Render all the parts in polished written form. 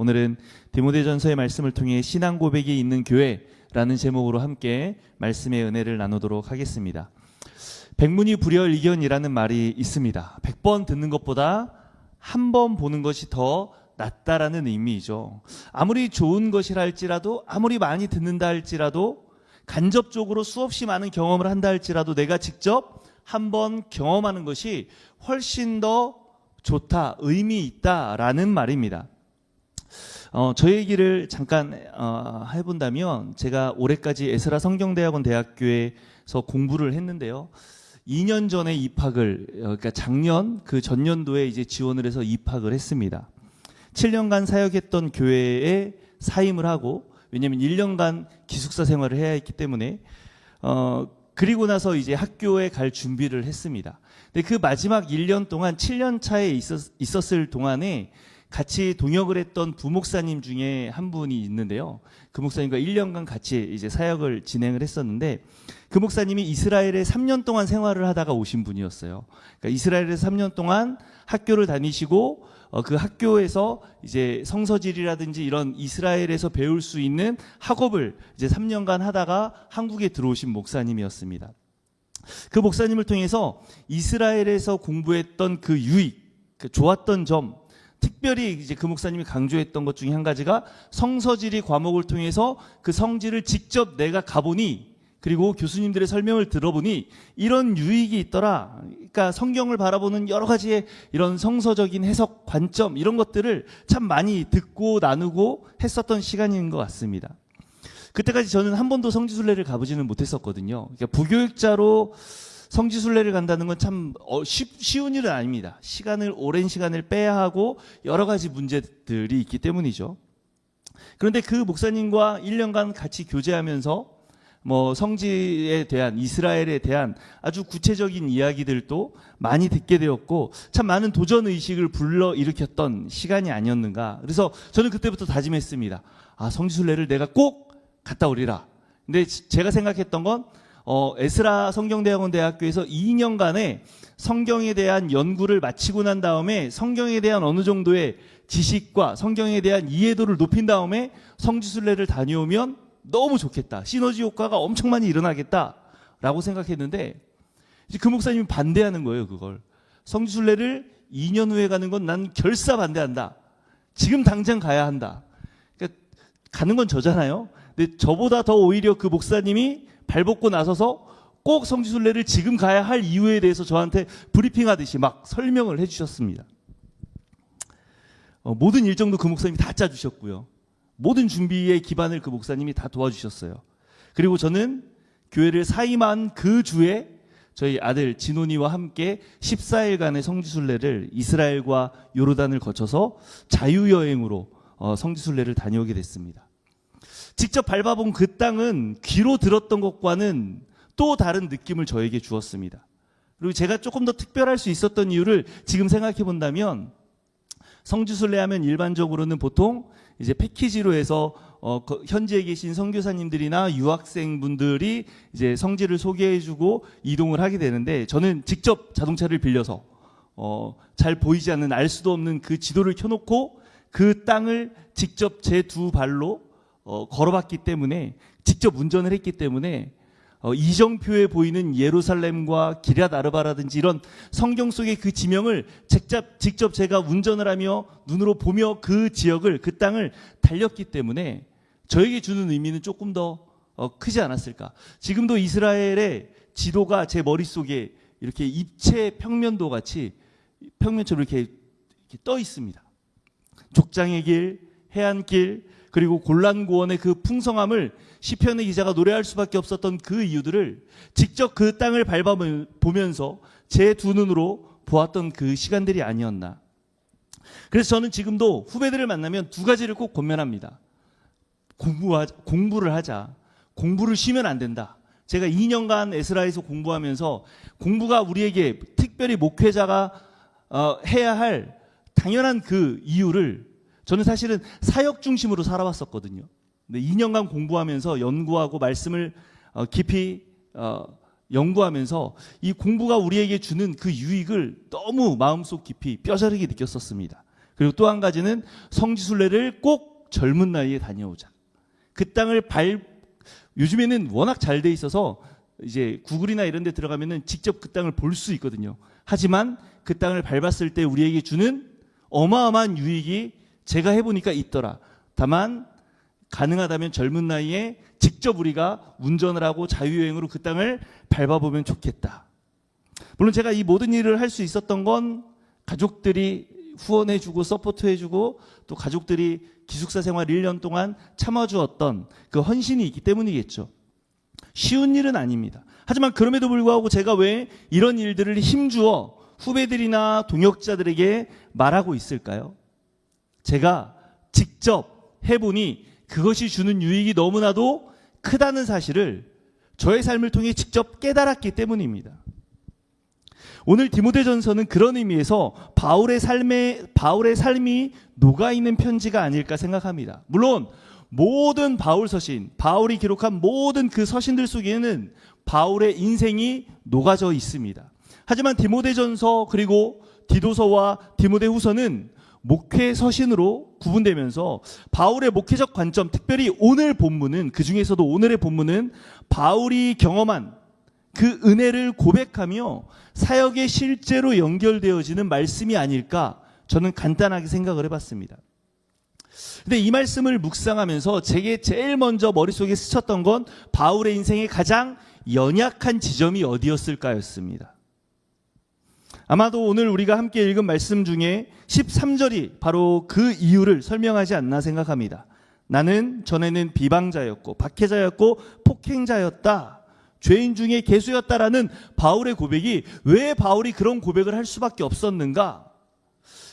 오늘은 디모데전서의 말씀을 통해 신앙 고백이 있는 교회라는 제목으로 함께 말씀의 은혜를 나누도록 하겠습니다. 백문이 불여일견이라는 말이 있습니다. 100번 듣는 것보다 한 번 보는 것이 더 낫다라는 의미이죠. 아무리 좋은 것이라 할지라도, 아무리 많이 듣는다 할지라도, 간접적으로 수없이 많은 경험을 한다 할지라도 내가 직접 한번 경험하는 것이 훨씬 더 좋다, 의미 있다라는 말입니다. 저 얘기를 잠깐 해본다면, 제가 올해까지 에스라 성경대학원 대학교에서 공부를 했는데요. 2년 전에 입학을, 그러니까 작년 그 전년도에 이제 지원을 해서 입학을 했습니다. 7년간 사역했던 교회에 사임을 하고, 왜냐하면 1년간 기숙사 생활을 해야 했기 때문에 그리고 나서 이제 학교에 갈 준비를 했습니다. 근데 그 마지막 1년 동안 7년 차에 있었을 동안에 같이 동역을 했던 부목사님 중에 한 분이 있는데요. 그 목사님과 1년간 같이 이제 사역을 진행을 했었는데, 그 목사님이 이스라엘에 3년 동안 생활을 하다가 오신 분이었어요. 그러니까 이스라엘에서 3년 동안 학교를 다니시고, 그 학교에서 이제 성서질이라든지 이런 이스라엘에서 배울 수 있는 학업을 이제 3년간 하다가 한국에 들어오신 목사님이었습니다. 그 목사님을 통해서 이스라엘에서 공부했던 그 유익, 그 좋았던 점, 특별히 이제 그 목사님이 강조했던 것 중에 한 가지가 성서지리 과목을 통해서 그 성지를 직접 내가 가보니, 그리고 교수님들의 설명을 들어보니 이런 유익이 있더라. 그러니까 성경을 바라보는 여러 가지의 이런 성서적인 해석, 관점, 이런 것들을 참 많이 듣고 나누고 했었던 시간인 것 같습니다. 그때까지 저는 한 번도 성지순례를 가보지는 못했었거든요. 그러니까 부교육자로 성지순례를 간다는 건 참 쉬운 일은 아닙니다. 오랜 시간을 빼야 하고 여러 가지 문제들이 있기 때문이죠. 그런데 그 목사님과 1년간 같이 교제하면서 성지에 대한, 이스라엘에 대한 아주 구체적인 이야기들도 많이 듣게 되었고, 참 많은 도전 의식을 불러일으켰던 시간이 아니었는가. 그래서 저는 그때부터 다짐했습니다. 성지순례를 내가 꼭 갔다 오리라. 근데 제가 생각했던 건 에스라 성경대학원 대학교에서 2년간의 성경에 대한 연구를 마치고 난 다음에 성경에 대한 어느 정도의 지식과 성경에 대한 이해도를 높인 다음에 성지순례를 다녀오면 너무 좋겠다, 시너지 효과가 엄청 많이 일어나겠다라고 생각했는데, 이제 그 목사님이 반대하는 거예요. 그걸 성지순례를 2년 후에 가는 건 난 결사 반대한다. 지금 당장 가야 한다. 그러니까 가는 건 저잖아요. 근데 저보다 더 오히려 그 목사님이 발벗고 나서서 꼭 성지순례를 지금 가야 할 이유에 대해서 저한테 브리핑하듯이 막 설명을 해주셨습니다. 모든 일정도 그 목사님이 다 짜주셨고요. 모든 준비의 기반을 그 목사님이 다 도와주셨어요. 그리고 저는 교회를 사임한 그 주에 저희 아들 진원이와 함께 14일간의 성지순례를 이스라엘과 요르단을 거쳐서 자유여행으로 성지순례를 다녀오게 됐습니다. 직접 밟아본 그 땅은 귀로 들었던 것과는 또 다른 느낌을 저에게 주었습니다. 그리고 제가 조금 더 특별할 수 있었던 이유를 지금 생각해 본다면, 성지순례 하면 일반적으로는 보통 이제 패키지로 해서 현지에 계신 선교사님들이나 유학생분들이 이제 성지를 소개해주고 이동을 하게 되는데, 저는 직접 자동차를 빌려서 잘 보이지 않는, 알 수도 없는 그 지도를 켜놓고 그 땅을 직접 제 두 발로 걸어봤기 때문에, 직접 운전을 했기 때문에 이정표에 보이는 예루살렘과 기럇 아르바라든지 이런 성경 속의 그 지명을 직접 제가 운전을 하며 눈으로 보며 그 지역을, 그 땅을 달렸기 때문에 저에게 주는 의미는 조금 더 크지 않았을까. 지금도 이스라엘의 지도가 제 머릿속에 이렇게 입체 평면도 같이 평면처럼 이렇게 떠 있습니다. 족장의 길, 해안길, 그리고 골란고원의 그 풍성함을 시편의 기자가 노래할 수밖에 없었던 그 이유들을 직접 그 땅을 밟아보면서 제 두 눈으로 보았던 그 시간들이 아니었나. 그래서 저는 지금도 후배들을 만나면 두 가지를 꼭 권면합니다. 공부를 하자. 공부를 쉬면 안 된다. 제가 2년간 에스라에서 공부하면서, 공부가 우리에게, 특별히 목회자가 해야 할 당연한 그 이유를, 저는 사실은 사역 중심으로 살아왔었거든요. 근데 2년간 공부하면서, 연구하고 말씀을 깊이 연구하면서 이 공부가 우리에게 주는 그 유익을 너무 마음속 깊이 뼈저리게 느꼈었습니다. 그리고 또 한 가지는 성지순례를 꼭 젊은 나이에 다녀오자. 그 땅을 요즘에는 워낙 잘 돼 있어서 이제 구글이나 이런 데 들어가면은 직접 그 땅을 볼 수 있거든요. 하지만 그 땅을 밟았을 때 우리에게 주는 어마어마한 유익이 제가 해보니까 있더라. 다만 가능하다면 젊은 나이에 직접 우리가 운전을 하고 자유여행으로 그 땅을 밟아보면 좋겠다. 물론 제가 이 모든 일을 할 수 있었던 건 가족들이 후원해주고 서포트해주고 또 가족들이 기숙사 생활 1년 동안 참아주었던 그 헌신이 있기 때문이겠죠. 쉬운 일은 아닙니다. 하지만 그럼에도 불구하고 제가 왜 이런 일들을 힘주어 후배들이나 동역자들에게 말하고 있을까요? 제가 직접 해보니 그것이 주는 유익이 너무나도 크다는 사실을 저의 삶을 통해 직접 깨달았기 때문입니다. 오늘 디모데전서는 그런 의미에서 바울의 삶이 녹아있는 편지가 아닐까 생각합니다. 물론 모든 바울 서신, 바울이 기록한 모든 그 서신들 속에는 바울의 인생이 녹아져 있습니다. 하지만 디모데전서 그리고 디도서와 디모데후서는 목회 서신으로 구분되면서 바울의 목회적 관점, 특별히 오늘 본문은, 그 중에서도 오늘의 본문은 바울이 경험한 그 은혜를 고백하며 사역에 실제로 연결되어지는 말씀이 아닐까 저는 간단하게 생각을 해봤습니다. 근데 이 말씀을 묵상하면서 제게 제일 먼저 머릿속에 스쳤던 건 바울의 인생의 가장 연약한 지점이 어디였을까였습니다. 아마도 오늘 우리가 함께 읽은 말씀 중에 13절이 바로 그 이유를 설명하지 않나 생각합니다. 나는 전에는 비방자였고 박해자였고 폭행자였다. 죄인 중에 개수였다라는 바울의 고백이 왜 바울이 그런 고백을 할 수밖에 없었는가?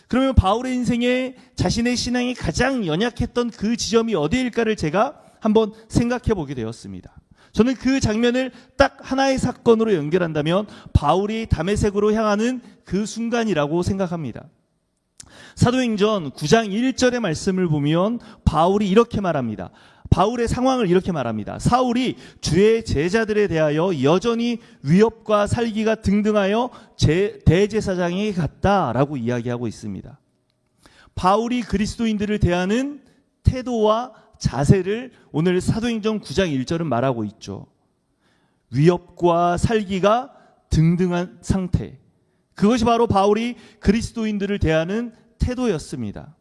그러면 바울의 인생에 자신의 신앙이 가장 연약했던 그 지점이 어디일까를 제가 한번 생각해 보게 되었습니다. 저는 그 장면을 딱 하나의 사건으로 연결한다면 바울이 다메섹으로 향하는 그 순간이라고 생각합니다. 사도행전 9장 1절의 말씀을 보면 바울이 이렇게 말합니다. 바울의 상황을 이렇게 말합니다. 사울이 주의 제자들에 대하여 여전히 위협과 살기가 등등하여 대제사장에게 갔다라고 이야기하고 있습니다. 바울이 그리스도인들을 대하는 태도와 자세를 오늘 사도행전 9장 1절은 말하고 있죠. 위협과 살기가 등등한 상태. 그것이 바로 바울이 그리스도인들을 대하는 태도였습니다.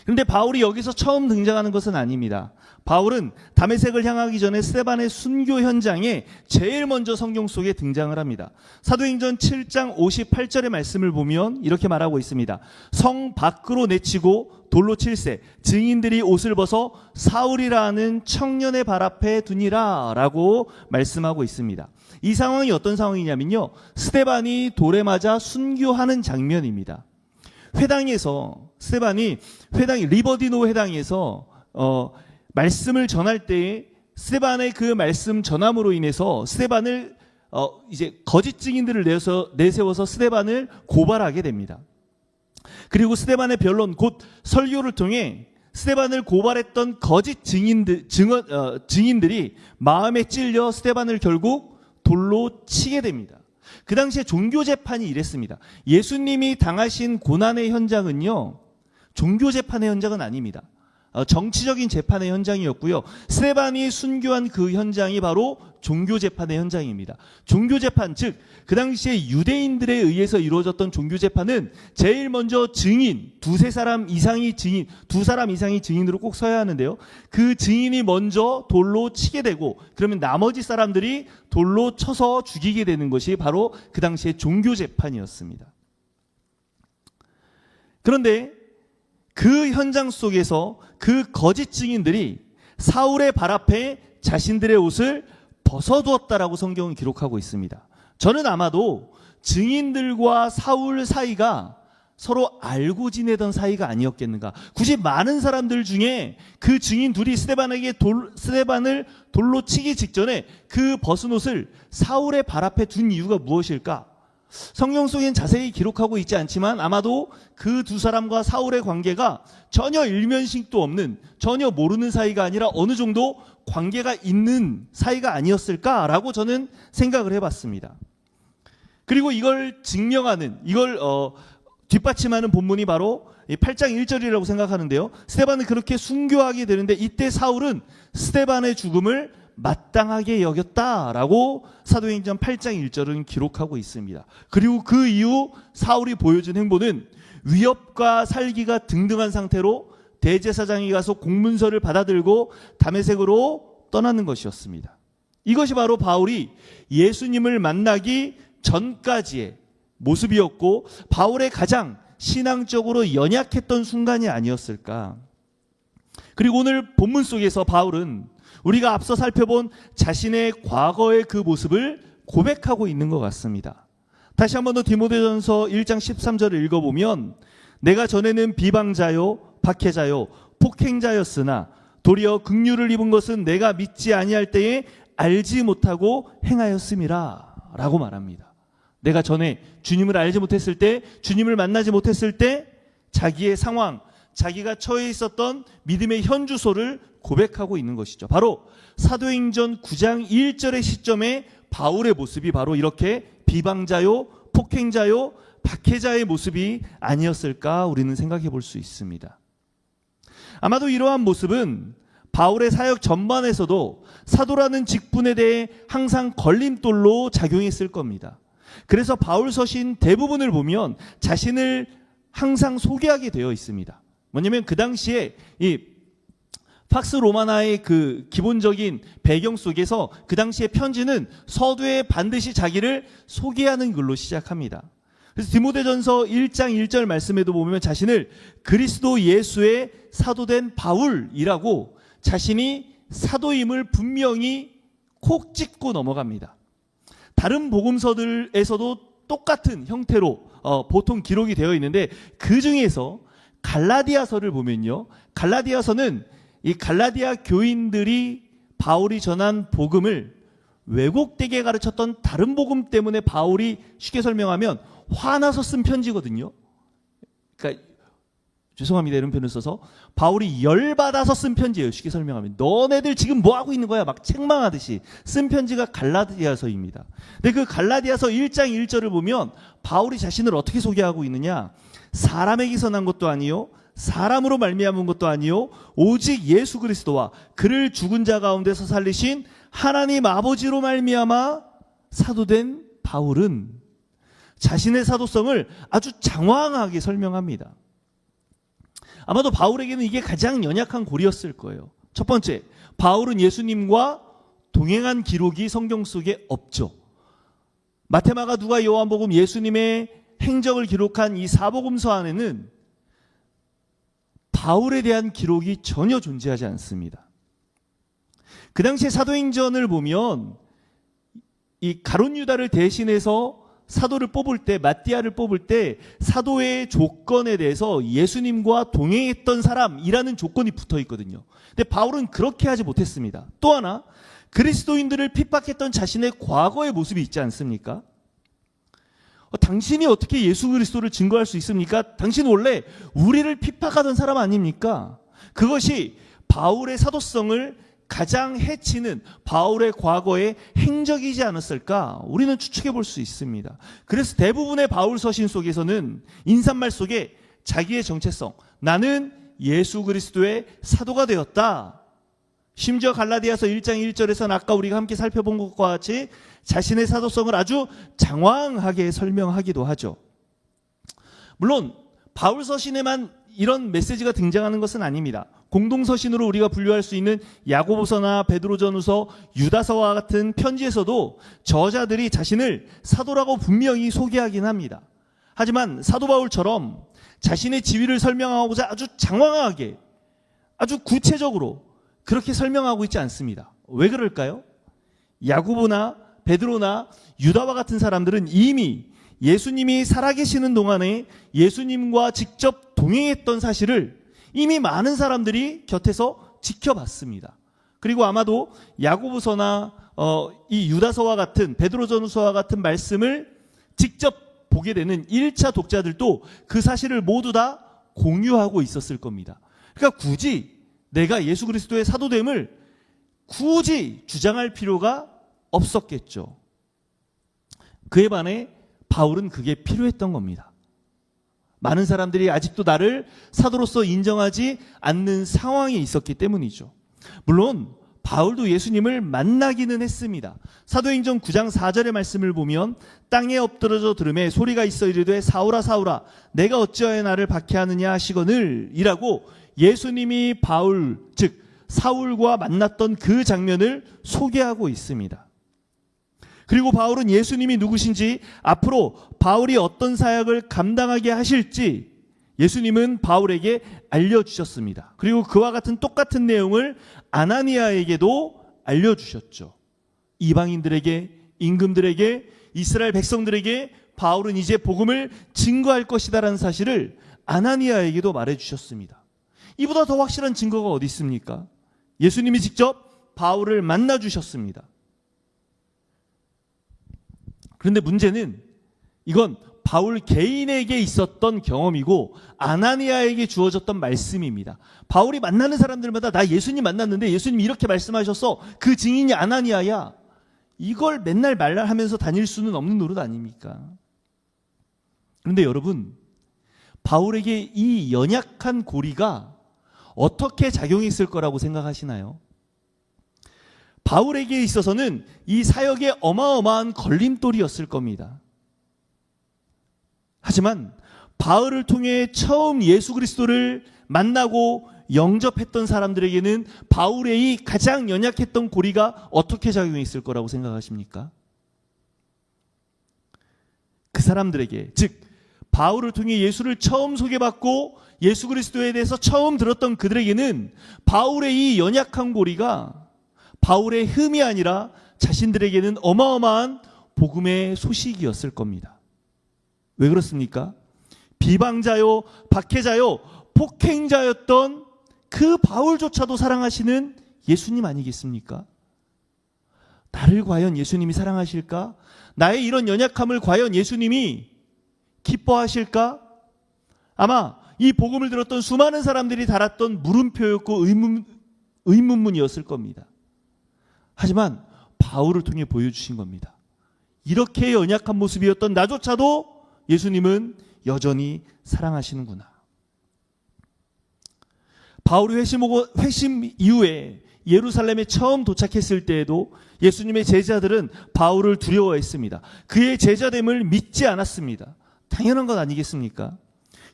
그런데 바울이 여기서 처음 등장하는 것은 아닙니다. 바울은 다메섹을 향하기 전에 스데반의 순교 현장에 제일 먼저 성경 속에 등장을 합니다. 사도행전 7장 58절의 말씀을 보면 이렇게 말하고 있습니다. 성 밖으로 내치고 돌로 칠세 증인들이 옷을 벗어 사울이라 하는 청년의 발 앞에 두니라 라고 말씀하고 있습니다. 이 상황이 어떤 상황이냐면요, 스데반이 돌에 맞아 순교하는 장면입니다. 회당에서 스데반이 리버디노 회당에서 말씀을 전할 때에 스데반의 그 말씀 전함으로 인해서 스데반을 이제 거짓 증인들을 내세워서 스데반을 고발하게 됩니다. 그리고 스데반의 변론 곧 설교를 통해 스데반을 고발했던 거짓 증인들이 마음에 찔려 스데반을 결국 돌로 치게 됩니다. 그 당시에 종교재판이 이랬습니다. 예수님이 당하신 고난의 현장은요, 종교재판의 현장은 아닙니다. 정치적인 재판의 현장이었고요. 스데반이 순교한 그 현장이 바로 종교재판의 현장입니다. 종교재판, 즉 그 당시에 유대인들에 의해서 이루어졌던 종교재판은 제일 먼저 증인, 두 사람 이상이 증인으로 꼭 서야 하는데요. 그 증인이 먼저 돌로 치게 되고 그러면 나머지 사람들이 돌로 쳐서 죽이게 되는 것이 바로 그 당시에 종교재판이었습니다. 그런데 그 현장 속에서 그 거짓 증인들이 사울의 발 앞에 자신들의 옷을 벗어두었다라고 성경은 기록하고 있습니다. 저는 아마도 증인들과 사울 사이가 서로 알고 지내던 사이가 아니었겠는가. 굳이 많은 사람들 중에 그 증인 둘이 스데반을 돌로 치기 직전에 그 벗은 옷을 사울의 발 앞에 둔 이유가 무엇일까? 성경 속엔 자세히 기록하고 있지 않지만 아마도 그 두 사람과 사울의 관계가 전혀 일면식도 없는, 전혀 모르는 사이가 아니라 어느 정도 관계가 있는 사이가 아니었을까라고 저는 생각을 해봤습니다. 그리고 이걸 증명하는, 이걸 뒷받침하는 본문이 바로 이 8장 1절이라고 생각하는데요. 스데반은 그렇게 순교하게 되는데 이때 사울은 스데반의 죽음을 마땅하게 여겼다라고 사도행전 8장 1절은 기록하고 있습니다. 그리고 그 이후 사울이 보여준 행보는 위협과 살기가 등등한 상태로 대제사장이 가서 공문서를 받아들고 다메섹으로 떠나는 것이었습니다. 이것이 바로 바울이 예수님을 만나기 전까지의 모습이었고 바울의 가장 신앙적으로 연약했던 순간이 아니었을까. 그리고 오늘 본문 속에서 바울은 우리가 앞서 살펴본 자신의 과거의 그 모습을 고백하고 있는 것 같습니다. 다시 한 번 더 디모데전서 1장 13절을 읽어보면 내가 전에는 비방자요 박해자요 폭행자였으나 도리어 긍휼을 입은 것은 내가 믿지 아니할 때에 알지 못하고 행하였음이라 라고 말합니다. 내가 전에 주님을 알지 못했을 때, 주님을 만나지 못했을 때 자기의 상황, 자기가 처해 있었던 믿음의 현주소를 고백하고 있는 것이죠. 바로 사도행전 9장 1절의 시점에 바울의 모습이 바로 이렇게 비방자요 폭행자요 박해자의 모습이 아니었을까 우리는 생각해 볼 수 있습니다. 아마도 이러한 모습은 바울의 사역 전반에서도 사도라는 직분에 대해 항상 걸림돌로 작용했을 겁니다. 그래서 바울 서신 대부분을 보면 자신을 항상 소개하게 되어 있습니다. 뭐냐면 그 당시에 이 팍스 로마나의 그 기본적인 배경 속에서 그 당시의 편지는 서두에 반드시 자기를 소개하는 글로 시작합니다. 그래서 디모데전서 1장 1절 말씀에도 보면 자신을 그리스도 예수의 사도된 바울이라고 자신이 사도임을 분명히 콕 찍고 넘어갑니다. 다른 복음서들에서도 똑같은 형태로 보통 기록이 되어 있는데 그 중에서 갈라디아서를 보면요. 갈라디아서는 이 갈라디아 교인들이 바울이 전한 복음을 왜곡되게 가르쳤던 다른 복음 때문에 바울이 쉽게 설명하면 화나서 쓴 편지거든요. 그러니까 죄송합니다 이런 표현을 써서 바울이 열받아서 쓴 편지예요. 쉽게 설명하면 너네들 지금 뭐 하고 있는 거야 막 책망하듯이 쓴 편지가 갈라디아서입니다. 근데 그 갈라디아서 1장 1절을 보면 바울이 자신을 어떻게 소개하고 있느냐, 사람에게서 난 것도 아니요 사람으로 말미암은 것도 아니요 오직 예수 그리스도와 그를 죽은 자 가운데서 살리신 하나님 아버지로 말미암아 사도된 바울은 자신의 사도성을 아주 장황하게 설명합니다. 아마도 바울에게는 이게 가장 연약한 고리였을 거예요. 첫 번째, 바울은 예수님과 동행한 기록이 성경 속에 없죠. 마태마가 누가 요한복음 예수님의 행적을 기록한 이 사복음서 안에는 바울에 대한 기록이 전혀 존재하지 않습니다. 그 당시에 사도행전을 보면 이 가룟 유다를 대신해서 사도를 뽑을 때, 마띠아를 뽑을 때 사도의 조건에 대해서 예수님과 동행했던 사람이라는 조건이 붙어 있거든요. 근데 바울은 그렇게 하지 못했습니다. 또 하나, 그리스도인들을 핍박했던 자신의 과거의 모습이 있지 않습니까? 당신이 어떻게 예수 그리스도를 증거할 수 있습니까? 당신은 원래 우리를 핍박하던 사람 아닙니까? 그것이 바울의 사도성을 가장 해치는 바울의 과거의 행적이지 않았을까? 우리는 추측해 볼 수 있습니다. 그래서 대부분의 바울 서신 속에서는 인사말 속에 자기의 정체성, 나는 예수 그리스도의 사도가 되었다. 심지어 갈라디아서 1장 1절에서는 아까 우리가 함께 살펴본 것과 같이 자신의 사도성을 아주 장황하게 설명하기도 하죠. 물론 바울 서신에만 이런 메시지가 등장하는 것은 아닙니다. 공동서신으로 우리가 분류할 수 있는 야고보서나 베드로전후서, 유다서와 같은 편지에서도 저자들이 자신을 사도라고 분명히 소개하긴 합니다. 하지만 사도 바울처럼 자신의 지위를 설명하고자 아주 장황하게, 아주 구체적으로 그렇게 설명하고 있지 않습니다. 왜 그럴까요? 야고보나 베드로나 유다와 같은 사람들은 이미 예수님이 살아계시는 동안에 예수님과 직접 동행했던 사실을 이미 많은 사람들이 곁에서 지켜봤습니다. 그리고 아마도 야고보서나 이 유다서와 같은 베드로전후서와 같은 말씀을 직접 보게 되는 1차 독자들도 그 사실을 모두 다 공유하고 있었을 겁니다. 그러니까 굳이 내가 예수 그리스도의 사도됨을 굳이 주장할 필요가 없었겠죠. 그에 반해 바울은 그게 필요했던 겁니다. 많은 사람들이 아직도 나를 사도로서 인정하지 않는 상황에 있었기 때문이죠. 물론 바울도 예수님을 만나기는 했습니다. 사도행전 9장 4절의 말씀을 보면 땅에 엎드러져 들음에 소리가 있어 이르되 사울아 사울아 내가 어찌하여 나를 박해하느냐 하시거늘 이라고 예수님이 바울 즉 사울과 만났던 그 장면을 소개하고 있습니다. 그리고 바울은 예수님이 누구신지 앞으로 바울이 어떤 사역을 감당하게 하실지 예수님은 바울에게 알려주셨습니다. 그리고 그와 같은 똑같은 내용을 아나니아에게도 알려주셨죠. 이방인들에게, 임금들에게, 이스라엘 백성들에게 바울은 이제 복음을 증거할 것이다라는 사실을 아나니아에게도 말해주셨습니다. 이보다 더 확실한 증거가 어디 있습니까? 예수님이 직접 바울을 만나주셨습니다. 그런데 문제는 이건 바울 개인에게 있었던 경험이고 아나니아에게 주어졌던 말씀입니다. 바울이 만나는 사람들마다 나 예수님 만났는데 예수님이 이렇게 말씀하셔서 그 증인이 아나니아야. 이걸 맨날 말하면서 다닐 수는 없는 노릇 아닙니까? 그런데 여러분, 바울에게 이 연약한 고리가 어떻게 작용했을 거라고 생각하시나요? 바울에게 있어서는 이 사역의 어마어마한 걸림돌이었을 겁니다. 하지만 바울을 통해 처음 예수 그리스도를 만나고 영접했던 사람들에게는 바울의 이 가장 연약했던 고리가 어떻게 작용했을 거라고 생각하십니까? 그 사람들에게, 즉 바울을 통해 예수를 처음 소개받고 예수 그리스도에 대해서 처음 들었던 그들에게는 바울의 이 연약한 고리가 바울의 흠이 아니라 자신들에게는 어마어마한 복음의 소식이었을 겁니다. 왜 그렇습니까? 비방자요, 박해자요, 폭행자였던 그 바울조차도 사랑하시는 예수님 아니겠습니까? 나를 과연 예수님이 사랑하실까? 나의 이런 연약함을 과연 예수님이 기뻐하실까? 아마 이 복음을 들었던 수많은 사람들이 달았던 물음표였고 의문문이었을 겁니다. 하지만 바울을 통해 보여주신 겁니다. 이렇게 연약한 모습이었던 나조차도 예수님은 여전히 사랑하시는구나. 바울이 회심 이후에 예루살렘에 처음 도착했을 때에도 예수님의 제자들은 바울을 두려워했습니다. 그의 제자됨을 믿지 않았습니다. 당연한 것 아니겠습니까?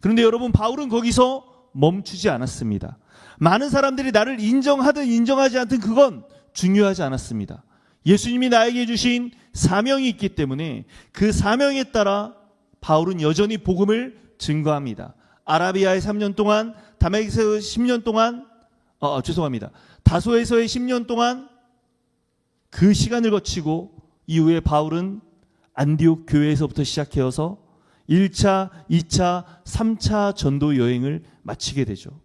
그런데 여러분, 바울은 거기서 멈추지 않았습니다. 많은 사람들이 나를 인정하든 인정하지 않든 그건 중요하지 않았습니다. 예수님이 나에게 주신 사명이 있기 때문에 그 사명에 따라 바울은 여전히 복음을 증거합니다. 아라비아에 3년 동안, 다메섹에서 10년 동안, 다소에서의 10년 동안 그 시간을 거치고 이후에 바울은 안디옥 교회에서부터 시작해서 1차, 2차, 3차 전도 여행을 마치게 되죠.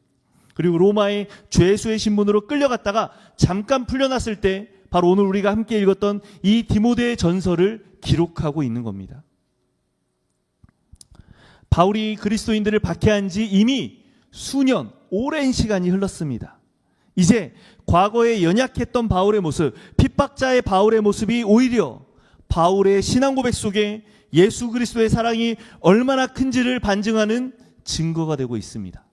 그리고 로마의 죄수의 신분으로 끌려갔다가 잠깐 풀려났을 때 바로 오늘 우리가 함께 읽었던 이 디모데의 전서를 기록하고 있는 겁니다. 바울이 그리스도인들을 박해한 지 이미 수년, 오랜 시간이 흘렀습니다. 이제 과거에 연약했던 바울의 모습, 핍박자의 바울의 모습이 오히려 바울의 신앙 고백 속에 예수 그리스도의 사랑이 얼마나 큰지를 반증하는 증거가 되고 있습니다.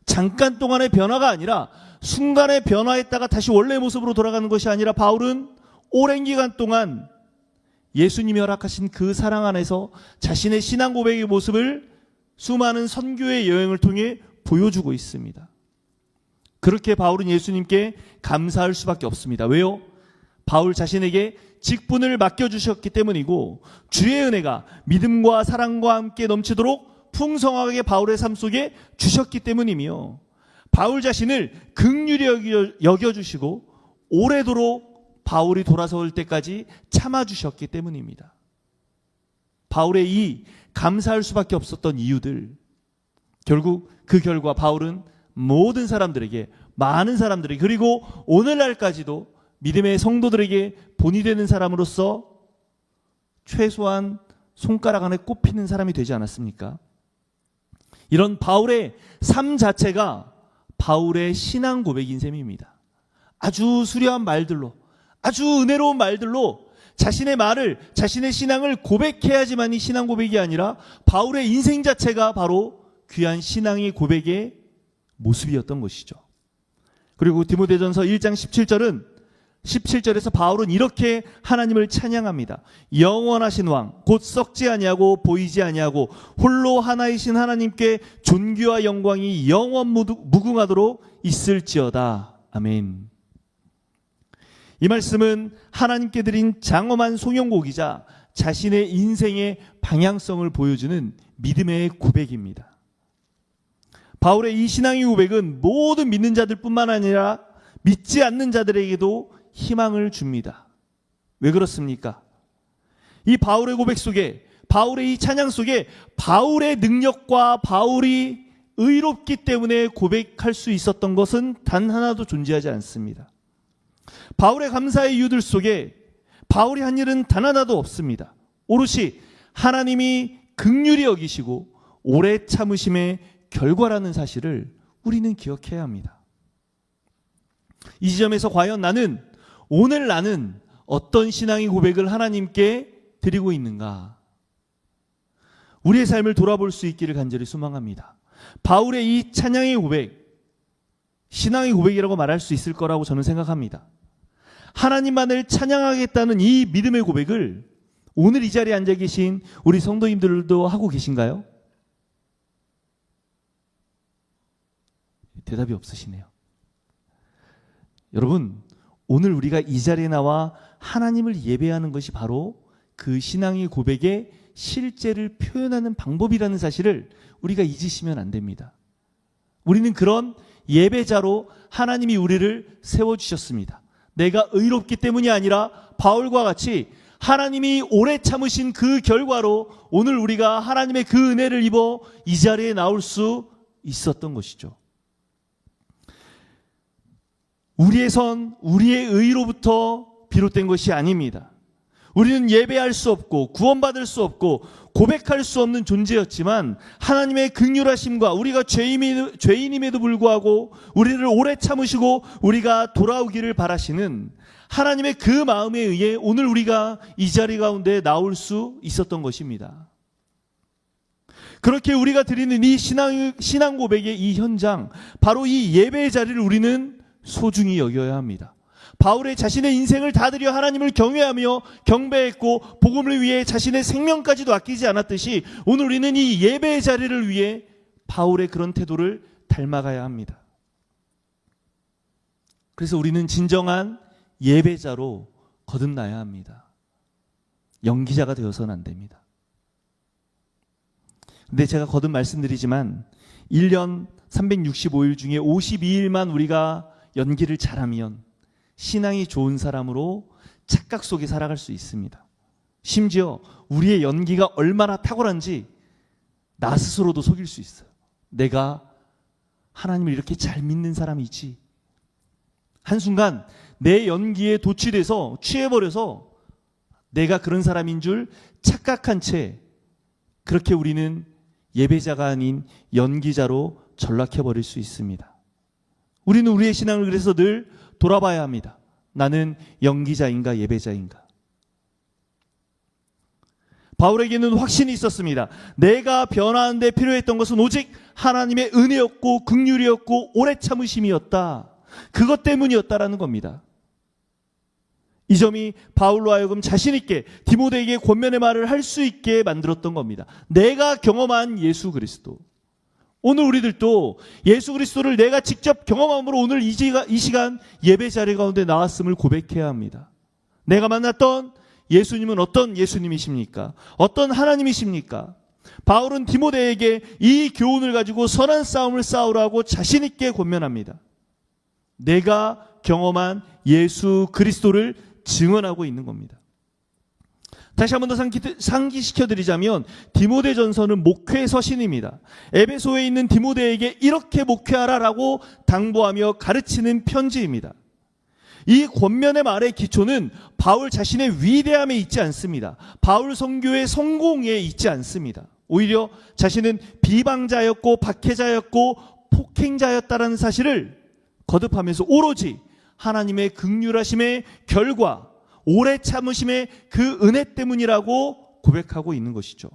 잠깐 동안의 변화가 아니라 순간의 변화했다가 다시 원래의 모습으로 돌아가는 것이 아니라 바울은 오랜 기간 동안 예수님이 허락하신 그 사랑 안에서 자신의 신앙 고백의 모습을 수많은 선교의 여행을 통해 보여주고 있습니다. 그렇게 바울은 예수님께 감사할 수밖에 없습니다. 왜요? 바울 자신에게 직분을 맡겨주셨기 때문이고 주의 은혜가 믿음과 사랑과 함께 넘치도록 풍성하게 바울의 삶 속에 주셨기 때문이며 바울 자신을 긍휼히 여겨주시고 오래도록 바울이 돌아설 때까지 참아주셨기 때문입니다. 바울의 이 감사할 수밖에 없었던 이유들, 결국 그 결과 바울은 모든 사람들에게, 많은 사람들에게, 그리고 오늘날까지도 믿음의 성도들에게 본이 되는 사람으로서 최소한 손가락 안에 꼽히는 사람이 되지 않았습니까? 이런 바울의 삶 자체가 바울의 신앙 고백인 셈입니다. 아주 수려한 말들로, 아주 은혜로운 말들로 자신의 말을, 자신의 신앙을 고백해야지만이 신앙 고백이 아니라 바울의 인생 자체가 바로 귀한 신앙의 고백의 모습이었던 것이죠. 그리고 디모데전서 1장 17절에서 바울은 이렇게 하나님을 찬양합니다. 영원하신 왕, 곧 썩지 아니하고 보이지 아니하고 홀로 하나이신 하나님께 존귀와 영광이 영원 무궁하도록 있을지어다. 아멘. 이 말씀은 하나님께 드린 장엄한 송영곡이자 자신의 인생의 방향성을 보여주는 믿음의 고백입니다. 바울의 이 신앙의 고백은 모든 믿는 자들뿐만 아니라 믿지 않는 자들에게도 희망을 줍니다. 왜 그렇습니까? 이 바울의 고백 속에, 바울의 이 찬양 속에 바울의 능력과 바울이 의롭기 때문에 고백할 수 있었던 것은 단 하나도 존재하지 않습니다. 바울의 감사의 이유들 속에 바울이 한 일은 단 하나도 없습니다. 오롯이 하나님이 긍휼히 여기시고 오래 참으심의 결과라는 사실을 우리는 기억해야 합니다. 이 지점에서 과연 오늘 나는 어떤 신앙의 고백을 하나님께 드리고 있는가? 우리의 삶을 돌아볼 수 있기를 간절히 소망합니다. 바울의 이 찬양의 고백, 신앙의 고백이라고 말할 수 있을 거라고 저는 생각합니다. 하나님만을 찬양하겠다는 이 믿음의 고백을 오늘 이 자리에 앉아 계신 우리 성도님들도 하고 계신가요? 대답이 없으시네요. 여러분, 오늘 우리가 이 자리에 나와 하나님을 예배하는 것이 바로 그 신앙의 고백의 실제를 표현하는 방법이라는 사실을 우리가 잊으시면 안 됩니다. 우리는 그런 예배자로 하나님이 우리를 세워주셨습니다. 내가 의롭기 때문이 아니라 바울과 같이 하나님이 오래 참으신 그 결과로 오늘 우리가 하나님의 그 은혜를 입어 이 자리에 나올 수 있었던 것이죠. 우리의 선, 우리의 의로부터 비롯된 것이 아닙니다. 우리는 예배할 수 없고 구원받을 수 없고 고백할 수 없는 존재였지만 하나님의 긍휼하심과 우리가 죄인임에도 불구하고 우리를 오래 참으시고 우리가 돌아오기를 바라시는 하나님의 그 마음에 의해 오늘 우리가 이 자리 가운데 나올 수 있었던 것입니다. 그렇게 우리가 드리는 이 신앙 고백의 이 현장, 바로 이 예배의 자리를 우리는 소중히 여겨야 합니다. 바울의 자신의 인생을 다 드려 하나님을 경외하며 경배했고 복음을 위해 자신의 생명까지도 아끼지 않았듯이 오늘 우리는 이 예배의 자리를 위해 바울의 그런 태도를 닮아가야 합니다. 그래서 우리는 진정한 예배자로 거듭나야 합니다. 연기자가 되어서는 안 됩니다. 근데 제가 거듭 말씀드리지만 1년 365일 중에 52일만 우리가 연기를 잘하면 신앙이 좋은 사람으로 착각 속에 살아갈 수 있습니다. 심지어 우리의 연기가 얼마나 탁월한지 나 스스로도 속일 수 있어요. 내가 하나님을 이렇게 잘 믿는 사람이지. 한순간 내 연기에 도취돼서 취해버려서 내가 그런 사람인 줄 착각한 채 그렇게 우리는 예배자가 아닌 연기자로 전락해버릴 수 있습니다. 우리는 우리의 신앙을 그래서 늘 돌아봐야 합니다. 나는 연기자인가 예배자인가? 바울에게는 확신이 있었습니다. 내가 변화하는 데 필요했던 것은 오직 하나님의 은혜였고 긍휼이었고 오래 참으심이었다. 그것 때문이었다라는 겁니다. 이 점이 바울로 하여금 자신 있게 디모데에게 권면의 말을 할 수 있게 만들었던 겁니다. 내가 경험한 예수 그리스도. 오늘 우리들도 예수 그리스도를 내가 직접 경험함으로 오늘 이 시간 예배 자리 가운데 나왔음을 고백해야 합니다. 내가 만났던 예수님은 어떤 예수님이십니까? 어떤 하나님이십니까? 바울은 디모데에게 이 교훈을 가지고 선한 싸움을 싸우라고 자신 있게 권면합니다. 내가 경험한 예수 그리스도를 증언하고 있는 겁니다. 다시 한 번 더 상기시켜드리자면 디모데전서는 목회 서신입니다. 에베소에 있는 디모데에게 이렇게 목회하라라고 당부하며 가르치는 편지입니다. 이 권면의 말의 기초는 바울 자신의 위대함에 있지 않습니다. 바울 선교의 성공에 있지 않습니다. 오히려 자신은 비방자였고 박해자였고 폭행자였다라는 사실을 거듭하면서 오로지 하나님의 긍휼하심의 결과, 오래 참으심의 그 은혜 때문이라고 고백하고 있는 것이죠.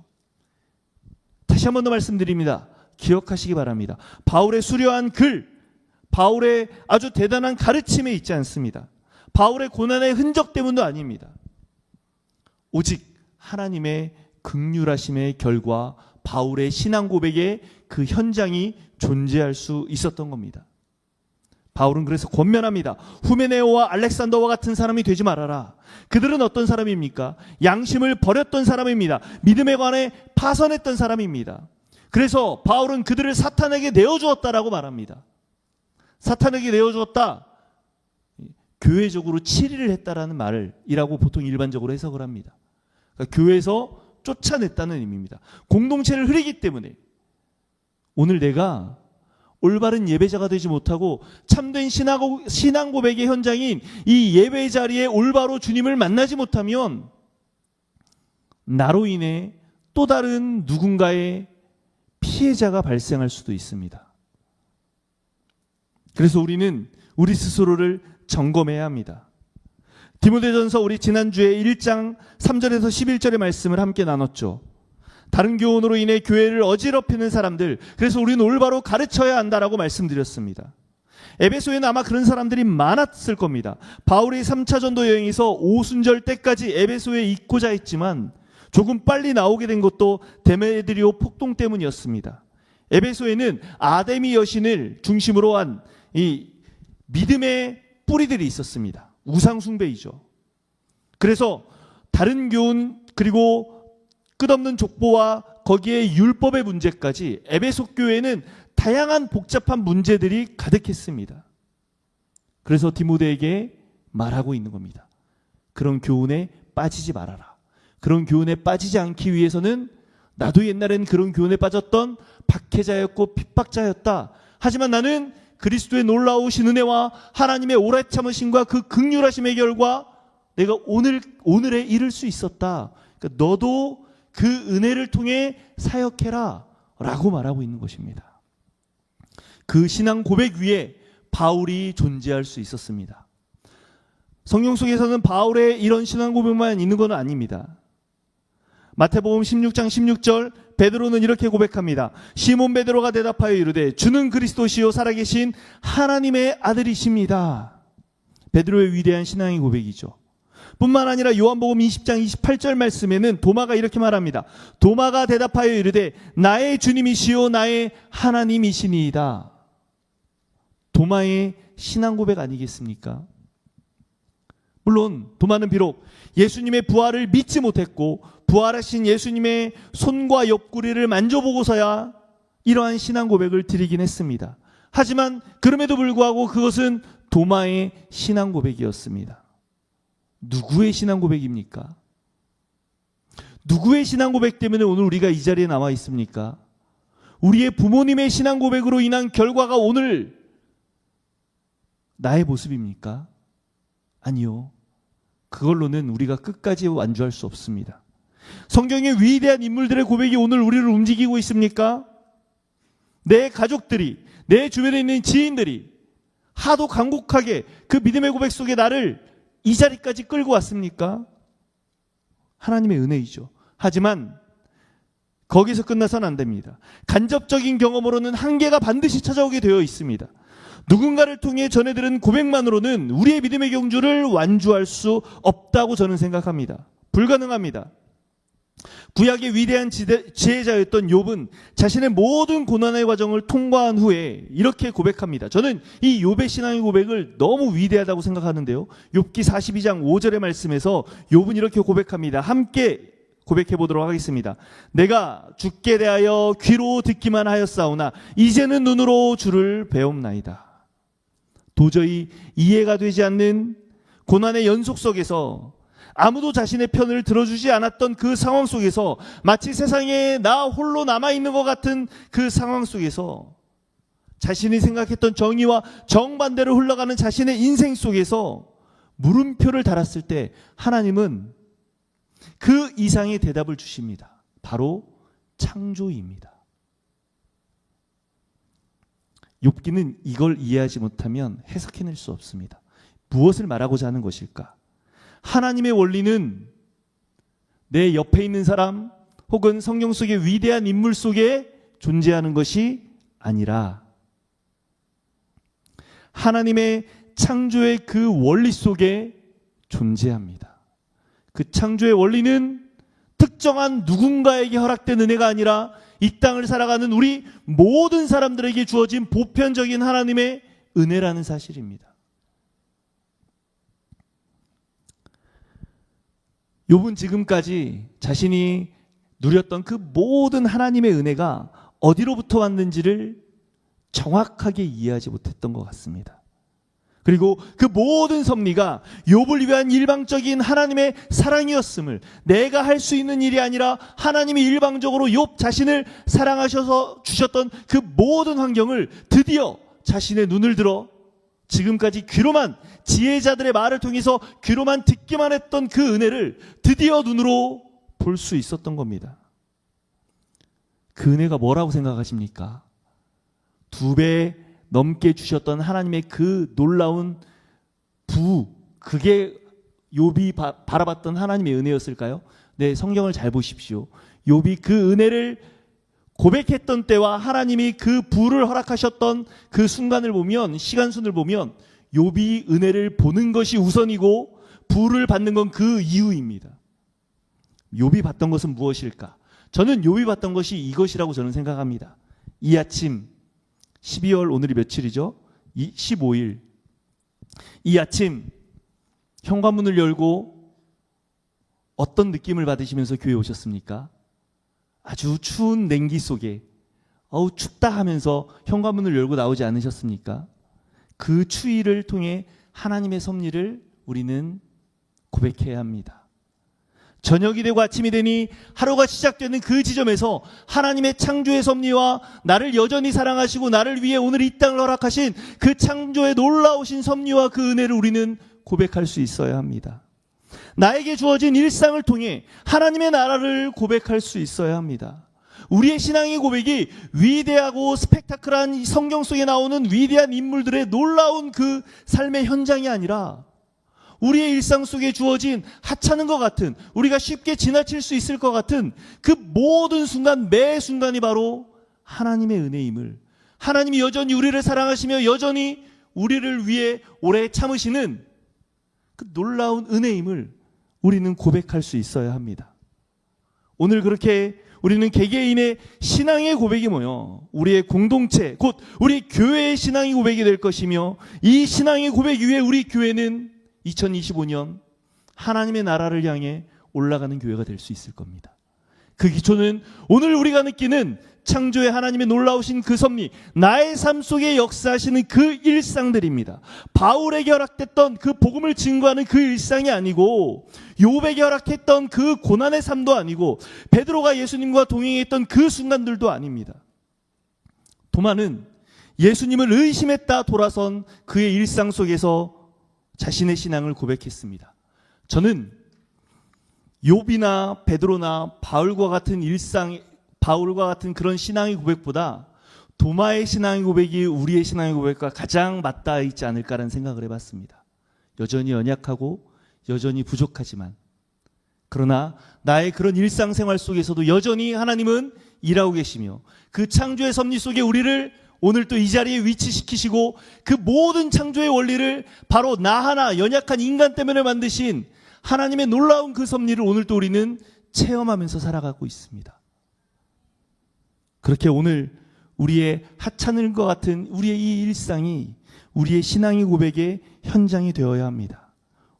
다시 한 번 더 말씀드립니다. 기억하시기 바랍니다. 바울의 수려한 글, 바울의 아주 대단한 가르침에 있지 않습니다. 바울의 고난의 흔적 때문도 아닙니다. 오직 하나님의 긍휼하심의 결과 바울의 신앙 고백의 그 현장이 존재할 수 있었던 겁니다. 바울은 그래서 권면합니다. 후메네오와 알렉산더와 같은 사람이 되지 말아라. 그들은 어떤 사람입니까? 양심을 버렸던 사람입니다. 믿음에 관해 파선했던 사람입니다. 그래서 바울은 그들을 사탄에게 내어주었다라고 말합니다. 사탄에게 내어주었다. 교회적으로 치리를 했다라는 말이라고 보통 일반적으로 해석을 합니다. 그러니까 교회에서 쫓아냈다는 의미입니다. 공동체를 흐리기 때문에 오늘 내가 올바른 예배자가 되지 못하고 참된 신앙 고백의 현장인 이 예배 자리에 올바로 주님을 만나지 못하면 나로 인해 또 다른 누군가의 피해자가 발생할 수도 있습니다. 그래서 우리는 우리 스스로를 점검해야 합니다. 디모데전서 우리 지난주에 1장 3절에서 11절의 말씀을 함께 나눴죠. 다른 교훈으로 인해 교회를 어지럽히는 사람들, 그래서 우리는 올바로 가르쳐야 한다라고 말씀드렸습니다. 에베소에는 아마 그런 사람들이 많았을 겁니다. 바울이 3차 전도 여행에서 오순절 때까지 에베소에 있고자 했지만 조금 빨리 나오게 된 것도 데메드리오 폭동 때문이었습니다. 에베소에는 아데미 여신을 중심으로 한 이 믿음의 뿌리들이 있었습니다. 우상 숭배이죠. 그래서 다른 교훈 그리고 끝없는 족보와 거기에 율법의 문제까지 에베소 교회는 다양한 복잡한 문제들이 가득했습니다. 그래서 디모데에게 말하고 있는 겁니다. 그런 교훈에 빠지지 말아라. 그런 교훈에 빠지지 않기 위해서는 나도 옛날엔 그런 교훈에 빠졌던 박해자였고 핍박자였다. 하지만 나는 그리스도의 놀라우신 은혜와 하나님의 오래 참으심과 그 긍휼하심의 결과 내가 오늘에 이를 수 있었다. 그러니까 너도 그 은혜를 통해 사역해라 라고 말하고 있는 것입니다. 그 신앙 고백 위에 바울이 존재할 수 있었습니다. 성경 속에서는 바울의 이런 신앙 고백만 있는 건 아닙니다. 마태복음 16장 16절 베드로는 이렇게 고백합니다. 시몬 베드로가 대답하여 이르되 주는 그리스도시요 살아계신 하나님의 아들이십니다. 베드로의 위대한 신앙의 고백이죠. 뿐만 아니라 요한복음 20장 28절 말씀에는 도마가 이렇게 말합니다. 도마가 대답하여 이르되 나의 주님이시요 나의 하나님이시니이다. 도마의 신앙 고백 아니겠습니까? 물론 도마는 비록 예수님의 부활을 믿지 못했고 부활하신 예수님의 손과 옆구리를 만져보고서야 이러한 신앙 고백을 드리긴 했습니다. 하지만 그럼에도 불구하고 그것은 도마의 신앙 고백이었습니다. 누구의 신앙 고백입니까? 누구의 신앙 고백 때문에 오늘 우리가 이 자리에 나와 있습니까? 우리의 부모님의 신앙 고백으로 인한 결과가 오늘 나의 모습입니까? 아니요. 그걸로는 우리가 끝까지 완주할 수 없습니다. 성경의 위대한 인물들의 고백이 오늘 우리를 움직이고 있습니까? 내 가족들이, 내 주변에 있는 지인들이 하도 간곡하게 그 믿음의 고백 속에 나를 이 자리까지 끌고 왔습니까? 하나님의 은혜이죠. 하지만 거기서 끝나서는 안 됩니다. 간접적인 경험으로는 한계가 반드시 찾아오게 되어 있습니다. 누군가를 통해 전해들은 고백만으로는 우리의 믿음의 경주를 완주할 수 없다고 저는 생각합니다. 불가능합니다. 구약의 위대한 지혜자였던 욥은 자신의 모든 고난의 과정을 통과한 후에 이렇게 고백합니다. 저는 이 욥의 신앙의 고백을 너무 위대하다고 생각하는데요. 욥기 42장 5절의 말씀에서 욥은 이렇게 고백합니다. 함께 고백해 보도록 하겠습니다. 내가 주께 대하여 귀로 듣기만 하였사오나 이제는 눈으로 주를 배움나이다. 도저히 이해가 되지 않는 고난의 연속 속에서 아무도 자신의 편을 들어주지 않았던 그 상황 속에서 마치 세상에 나 홀로 남아있는 것 같은 그 상황 속에서 자신이 생각했던 정의와 정반대로 흘러가는 자신의 인생 속에서 물음표를 달았을 때 하나님은 그 이상의 대답을 주십니다. 바로 창조입니다. 욥기는 이걸 이해하지 못하면 해석해낼 수 없습니다. 무엇을 말하고자 하는 것일까? 하나님의 원리는 내 옆에 있는 사람 혹은 성경 속의 위대한 인물 속에 존재하는 것이 아니라 하나님의 창조의 그 원리 속에 존재합니다. 그 창조의 원리는 특정한 누군가에게 허락된 은혜가 아니라 이 땅을 살아가는 우리 모든 사람들에게 주어진 보편적인 하나님의 은혜라는 사실입니다. 욥은 지금까지 자신이 누렸던 그 모든 하나님의 은혜가 어디로부터 왔는지를 정확하게 이해하지 못했던 것 같습니다. 그리고 그 모든 섭리가 욥을 위한 일방적인 하나님의 사랑이었음을, 내가 할 수 있는 일이 아니라 하나님이 일방적으로 욥 자신을 사랑하셔서 주셨던 그 모든 환경을 드디어 자신의 눈을 들어 지금까지 귀로만, 지혜자들의 말을 통해서 귀로만 듣기만 했던 그 은혜를 드디어 눈으로 볼 수 있었던 겁니다. 그 은혜가 뭐라고 생각하십니까? 2배 넘게 주셨던 하나님의 그 놀라운 그게 욥이 바라봤던 하나님의 은혜였을까요? 네, 성경을 잘 보십시오. 욥이 그 은혜를 고백했던 때와 하나님이 그 부를 허락하셨던 그 순간을 보면, 시간순을 보면 욥이 은혜를 보는 것이 우선이고 부를 받는 건 그 이유입니다. 욥이 봤던 것은 무엇일까? 저는 욥이 봤던 것이 이것이라고 저는 생각합니다. 이 아침 12월 오늘이 며칠이죠? 15일. 이 아침 현관문을 열고 어떤 느낌을 받으시면서 교회에 오셨습니까? 아주 추운 냉기 속에 춥다 하면서 현관문을 열고 나오지 않으셨습니까? 그 추위를 통해 하나님의 섭리를 우리는 고백해야 합니다. 저녁이 되고 아침이 되니 하루가 시작되는 그 지점에서 하나님의 창조의 섭리와 나를 여전히 사랑하시고 나를 위해 오늘 이 땅을 허락하신 그 창조의 놀라우신 섭리와 그 은혜를 우리는 고백할 수 있어야 합니다. 나에게 주어진 일상을 통해 하나님의 나라를 고백할 수 있어야 합니다. 우리의 신앙의 고백이 위대하고 스펙타클한 성경 속에 나오는 위대한 인물들의 놀라운 그 삶의 현장이 아니라 우리의 일상 속에 주어진 하찮은 것 같은, 우리가 쉽게 지나칠 수 있을 것 같은 그 모든 순간, 매 순간이 바로 하나님의 은혜임을, 하나님이 여전히 우리를 사랑하시며 여전히 우리를 위해 오래 참으시는 그 놀라운 은혜임을 우리는 고백할 수 있어야 합니다. 오늘 그렇게 우리는 개개인의 신앙의 고백이 모여 우리의 공동체, 곧 우리 교회의 신앙의 고백이 될 것이며, 이 신앙의 고백 위에 우리 교회는 2025년 하나님의 나라를 향해 올라가는 교회가 될 수 있을 겁니다. 그 기초는 오늘 우리가 느끼는 창조의 하나님의 놀라우신 그 섭리, 나의 삶 속에 역사하시는 그 일상들입니다. 바울에게 허락됐던 그 복음을 증거하는 그 일상이 아니고, 욥에게 허락했던 그 고난의 삶도 아니고, 베드로가 예수님과 동행했던 그 순간들도 아닙니다. 도마는 예수님을 의심했다 돌아선 그의 일상 속에서 자신의 신앙을 고백했습니다. 저는 욥이나 베드로나 바울과 같은 그런 신앙의 고백보다 도마의 신앙의 고백이 우리의 신앙의 고백과 가장 맞닿아 있지 않을까라는 생각을 해봤습니다. 여전히 연약하고 여전히 부족하지만, 그러나 나의 그런 일상생활 속에서도 여전히 하나님은 일하고 계시며 그 창조의 섭리 속에 우리를 오늘 또 이 자리에 위치시키시고 그 모든 창조의 원리를 바로 나 하나 연약한 인간 때문에 만드신 하나님의 놀라운 그 섭리를 오늘 또 우리는 체험하면서 살아가고 있습니다. 그렇게 오늘 우리의 하찮은 것 같은 우리의 이 일상이 우리의 신앙의 고백의 현장이 되어야 합니다.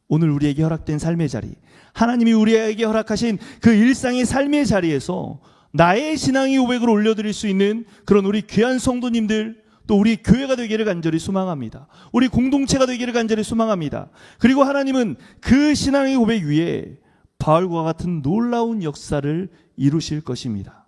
오늘 우리에게 허락된 삶의 자리, 하나님이 우리에게 허락하신 그 일상의 삶의 자리에서 나의 신앙의 고백을 올려드릴 수 있는 그런 우리 귀한 성도님들, 또 우리 교회가 되기를 간절히 소망합니다. 우리 공동체가 되기를 간절히 소망합니다. 그리고 하나님은 그 신앙의 고백 위에 바울과 같은 놀라운 역사를 이루실 것입니다.